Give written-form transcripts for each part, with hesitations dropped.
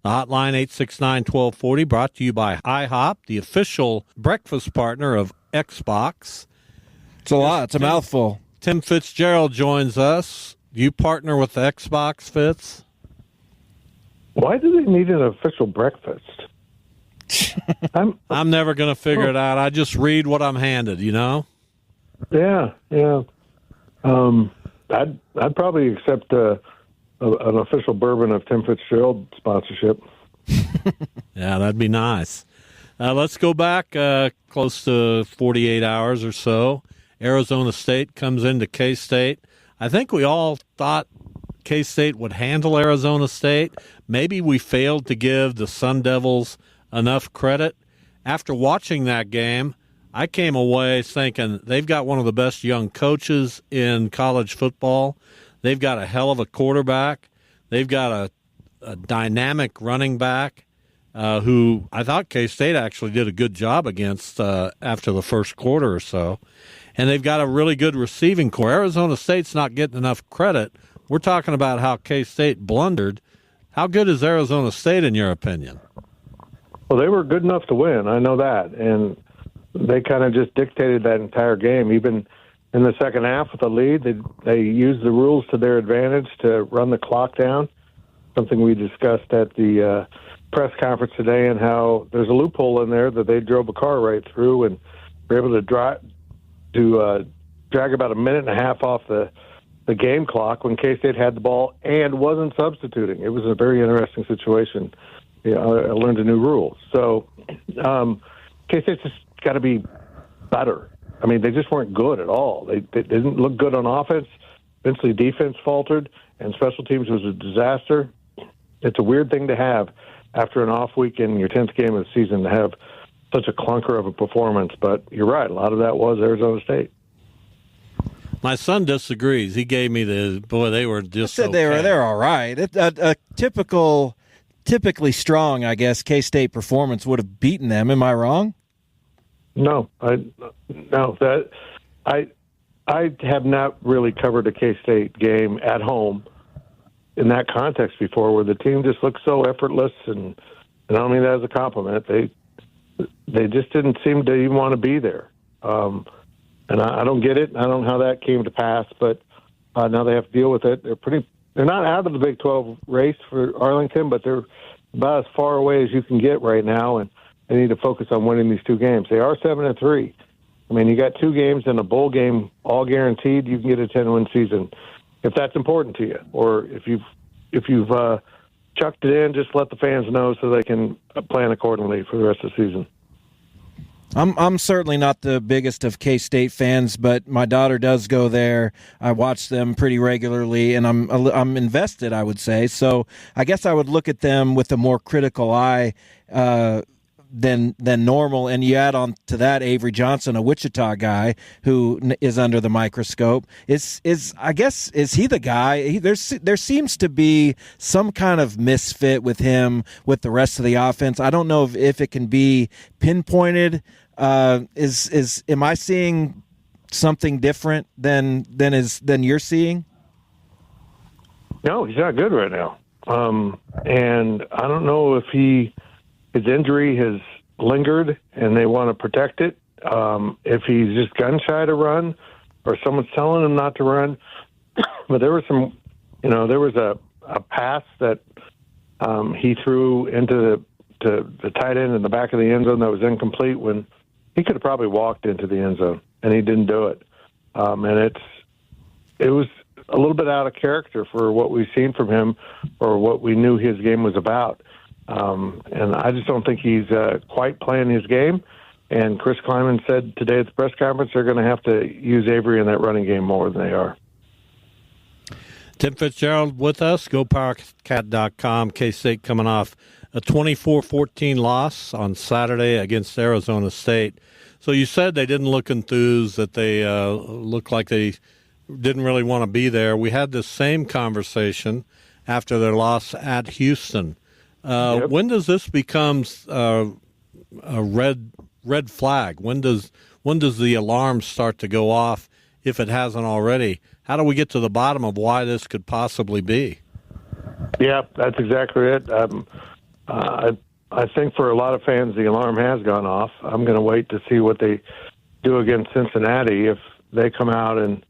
The hotline 869-1240, brought to you by IHOP, the official breakfast partner of Xbox. It's a lot. It's a mouthful. Tim Fitzgerald joins us. You partner with the Xbox, Fitz? Why do they need an official breakfast? I'm never going to figure it out. I just read what I'm handed, you know? Yeah. I'd probably accept an official bourbon of Tim Fitzgerald sponsorship. Yeah, that'd be nice. Let's go back close to 48 hours or so. Arizona State comes into K-State. I think we all thought K-State would handle Arizona State. Maybe we failed to give the Sun Devils enough credit. After watching that game, I came away thinking they've got one of the best young coaches in college football. They've got a hell of a quarterback. They've got a dynamic running back who I thought K-State actually did a good job against after the first quarter or so. And they've got a really good receiving core. Arizona State's not getting enough credit. We're talking about how K-State blundered. How good is Arizona State in your opinion? Well, they were good enough to win. I know that. And they kind of just dictated that entire game. Even in the second half with the lead, they used the rules to their advantage to run the clock down, something we discussed at the press conference today, and how there's a loophole in there that they drove a car right through and were able to drag about a minute and a half off the game clock when K-State had the ball and wasn't substituting. It was a very interesting situation. I learned a new rule. So K-State's just got to be better. I mean, they just weren't good at all. They didn't look good on offense. Eventually, defense faltered, and special teams was a disaster. It's a weird thing to have after an off week in your 10th game of the season to have such a clunker of a performance. But you're right. A lot of that was Arizona State. My son disagrees. He gave me they were just I said they're all right. A typically strong, I guess, K-State performance would have beaten them. Am I wrong? No, I have not really covered a K-State game at home in that context before, where the team just looks so effortless, and I don't mean that as a compliment. They just didn't seem to even want to be there, and I don't get it. I don't know how that came to pass, but now they have to deal with it. They're not out of the Big 12 race for Arlington, but they're about as far away as you can get right now, and they need to focus on winning these two games. They are 7-3. I mean, you got two games and a bowl game all guaranteed. You can get a 10-win season if that's important to you, or if you've chucked it in, just let the fans know so they can plan accordingly for the rest of the season. I'm certainly not the biggest of K-State fans, but my daughter does go there. I watch them pretty regularly, and I'm invested, I would say. So I guess I would look at them with a more critical eye than normal. And you add on to that Avery Johnson, a Wichita guy who is under the microscope. Is he the guy? There seems to be some kind of misfit with him with the rest of the offense. I don't know if it can be pinpointed. Am I seeing something different than you're seeing? No, he's not good right now. And I don't know if his injury has lingered and they want to protect it. If he's just gun shy to run, or someone's telling him not to run. But there was a pass that he threw into the tight end in the back of the end zone that was incomplete, when he could have probably walked into the end zone, and he didn't do it. And it was a little bit out of character for what we've seen from him, or what we knew his game was about. And I just don't think he's quite playing his game. And Chris Kleiman said today at the press conference they're going to have to use Avery in that running game more than they are. Tim Fitzgerald with us, GoPowerCat.com. K-State coming off a 24-14 loss on Saturday against Arizona State. So you said they didn't look enthused, that they looked like they didn't really want to be there. We had the same conversation after their loss at Houston. Yep. When does this become a red flag? When does the alarm start to go off, if it hasn't already? How do we get to the bottom of why this could possibly be? Yeah, that's exactly it. I think for a lot of fans, the alarm has gone off. I'm going to wait to see what they do against Cincinnati. If they come out and,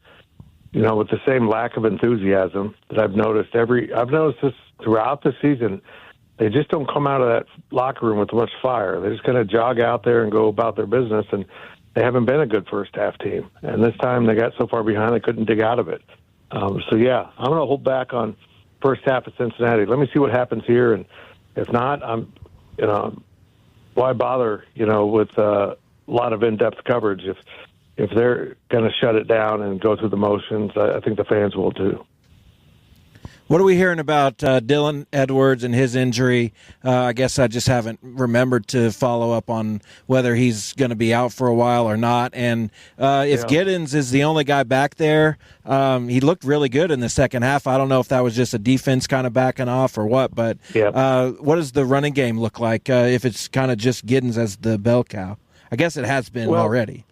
with the same lack of enthusiasm that I've noticed this throughout the season, they just don't come out of that locker room with much fire. They're just going to jog out there and go about their business, and they haven't been a good first half team. And this time they got so far behind they couldn't dig out of it. I'm going to hold back on first half at Cincinnati. Let me see what happens here, and if not, why bother? With a lot of in-depth coverage if they're going to shut it down and go through the motions. I think the fans will too. What are we hearing about Dylan Edwards and his injury? I guess I just haven't remembered to follow up on whether he's going to be out for a while or not. And if Giddens is the only guy back there, he looked really good in the second half. I don't know if that was just a defense kind of backing off or what, but what does the running game look like if it's kind of just Giddens as the bell cow? I guess it has been already.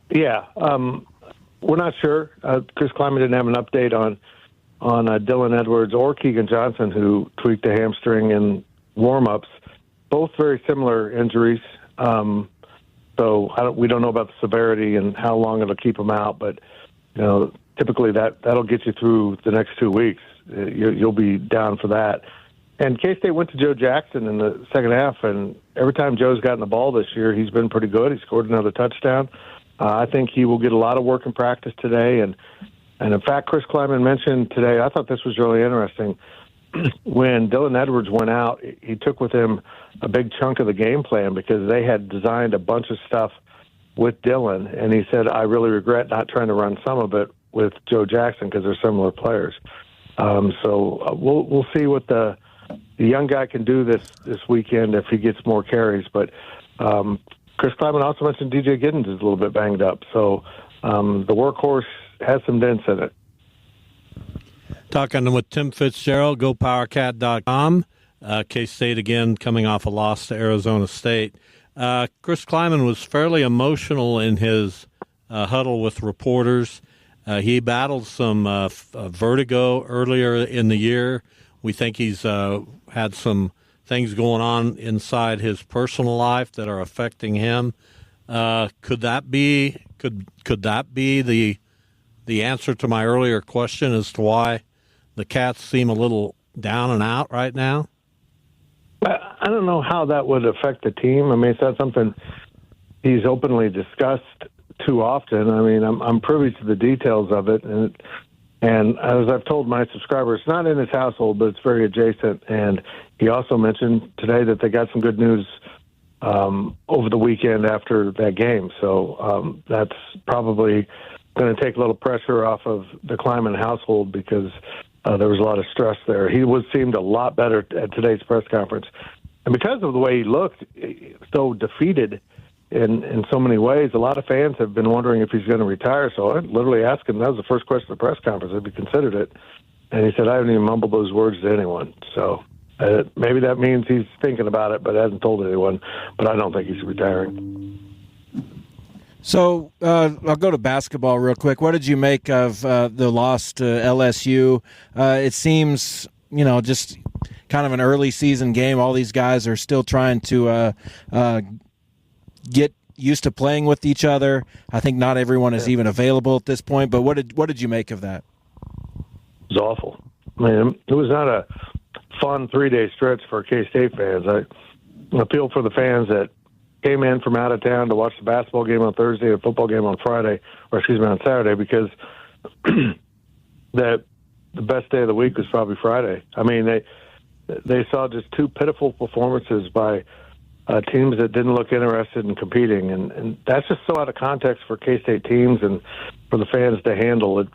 Yeah, we're not sure. Chris Kleiman didn't have an update on Dylan Edwards or Keegan Johnson, who tweaked a hamstring in warm-ups. Both very similar injuries. So we don't know about the severity and how long it'll keep them out, but typically that'll get you through the next 2 weeks. You'll be down for that. And K-State went to Joe Jackson in the second half, and every time Joe's gotten the ball this year, he's been pretty good. He scored another touchdown. I think he will get a lot of work in practice today, and in fact, Chris Kleiman mentioned today, I thought this was really interesting. When Dylan Edwards went out, he took with him a big chunk of the game plan because they had designed a bunch of stuff with Dylan, and he said, I really regret not trying to run some of it with Joe Jackson because they're similar players. So we'll see what the young guy can do this weekend if he gets more carries. But Chris Kleiman also mentioned DJ Giddens is a little bit banged up. So the workhorse has some dents in it. Talking with Tim Fitzgerald, GoPowerCat.com. K-State again coming off a loss to Arizona State. Chris Kleiman was fairly emotional in his huddle with reporters. He battled some vertigo earlier in the year. We think he's had some things going on inside his personal life that are affecting him. Could that be the answer to my earlier question as to why the Cats seem a little down and out right now? I don't know how that would affect the team. I mean, it's not something he's openly discussed too often. I mean, I'm privy to the details of it, and as I've told my subscribers, it's not in his household, but it's very adjacent. And he also mentioned today that they got some good news over the weekend after that game. So that's probably going to take a little pressure off of the Kleiman household because there was a lot of stress there. He seemed a lot better at today's press conference. And because of the way he looked, so defeated in so many ways, a lot of fans have been wondering if he's going to retire. So I literally asked him, that was the first question at the press conference, if he considered it. And he said, I haven't even mumbled those words to anyone. So maybe that means he's thinking about it, but hasn't told anyone. But I don't think he's retiring. So I'll go to basketball real quick. What did you make of the loss to LSU? It seems, just kind of an early season game. All these guys are still trying to get used to playing with each other. I think not everyone is even available at this point. But what did you make of that? It was awful. I mean, it was not a fun 3-day stretch for K-State fans. I feel for the fans that came in from out of town to watch the basketball game on Thursday and the football game on on Saturday, because the best day of the week was probably Friday. I mean, they saw just two pitiful performances by teams that didn't look interested in competing, and that's just so out of context for K-State teams and for the fans to handle.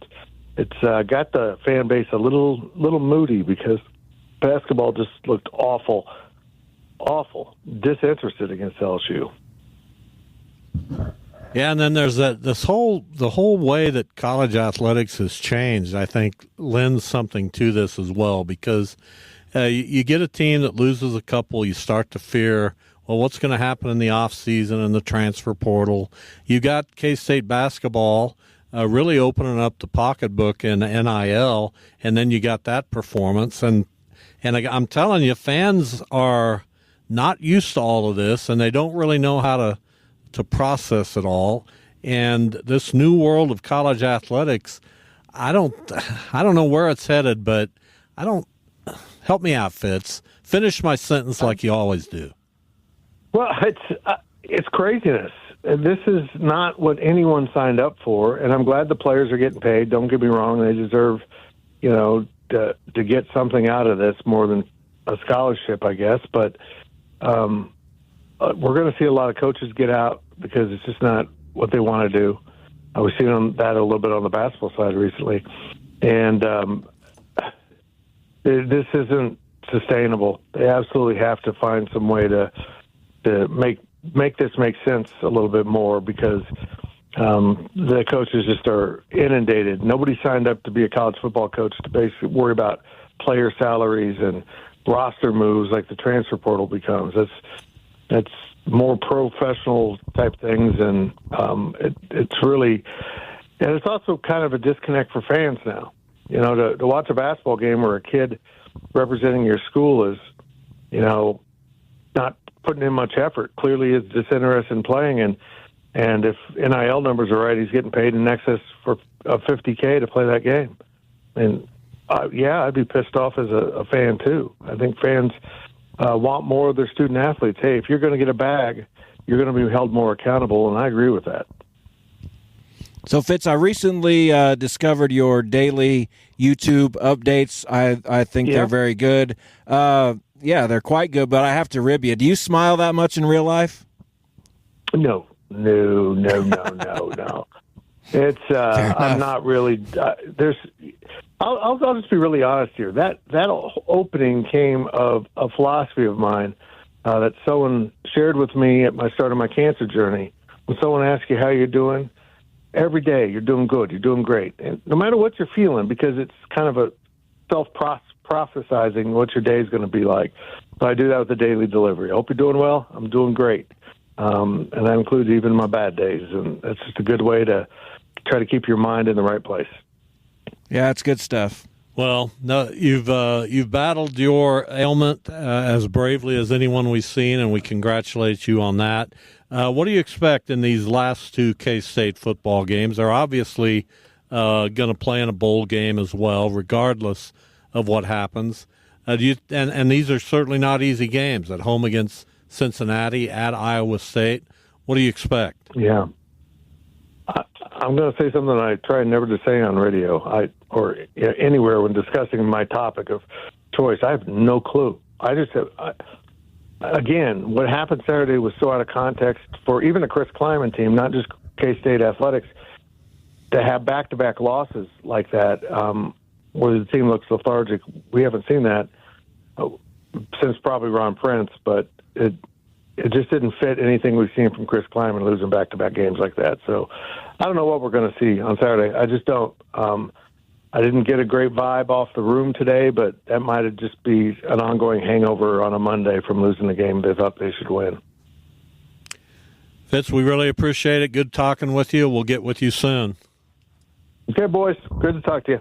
It's got the fan base a little moody because basketball just looked awful, disinterested against LSU. Yeah, and then there's the whole way that college athletics has changed, I think, lends something to this as well, because you get a team that loses a couple, you start to fear, well, what's going to happen in the offseason and the transfer portal? You got K-State basketball really opening up the pocketbook in NIL, and then you got that performance, and And I'm telling you, fans are not used to all of this, and they don't really know how to process it all. And this new world of college athletics, I don't know where it's headed, but help me out, Fitz. Finish my sentence like you always do. Well, it's craziness. This is not what anyone signed up for, and I'm glad the players are getting paid. Don't get me wrong; they deserve, to get something out of this more than a scholarship, I guess. But we're going to see a lot of coaches get out because it's just not what they want to do. We've seen that a little bit on the basketball side recently, and this isn't sustainable. They absolutely have to find some way to make this make sense a little bit more, because the coaches just are inundated. Nobody signed up to be a college football coach to basically worry about player salaries and roster moves like the transfer portal becomes. That's more professional type things, and it's really, and it's also kind of a disconnect for fans now. To watch a basketball game where a kid representing your school is, not putting in much effort, clearly is disinterested in playing, and if NIL numbers are right, he's getting paid in excess of $50K to play that game. And I'd be pissed off as a fan too. I think fans want more of their student athletes. Hey, if you're going to get a bag, you're going to be held more accountable, and I agree with that. So, Fitz, I recently discovered your daily YouTube updates. I think they're very good. They're quite good, but I have to rib you. Do you smile that much in real life? No. It's I'm not really. I'll just be really honest here. That opening came of a philosophy of mine that someone shared with me at my start of my cancer journey. When someone asks you how you're doing, every day you're doing good, you're doing great, and no matter what you're feeling, because it's kind of a self-prophesizing what your day is going to be like. So I do that with the daily delivery. I hope you're doing well. I'm doing great. And that includes even my bad days. And that's just a good way to try to keep your mind in the right place. Yeah, it's good stuff. Well, no, you've battled your ailment as bravely as anyone we've seen, and we congratulate you on that. What do you expect in these last two K-State football games? They're obviously going to play in a bowl game as well, regardless of what happens. And these are certainly not easy games. At home against Cincinnati, at Iowa State. What do you expect? Yeah. I'm going to say something I try never to say on radio or anywhere when discussing my topic of choice. I have no clue. I just have, again, what happened Saturday was so out of context for even a Chris Kleiman team, not just K-State athletics, to have back-to-back losses like that where the team looks lethargic. We haven't seen that since probably Ron Prince, but it just didn't fit anything we've seen from Chris Kleiman losing back-to-back games like that. So I don't know what we're going to see on Saturday. I just don't. I didn't get a great vibe off the room today, but that might have just be an ongoing hangover on a Monday from losing the game they thought they should win. Fitz, we really appreciate it. Good talking with you. We'll get with you soon. Okay, boys. Good to talk to you.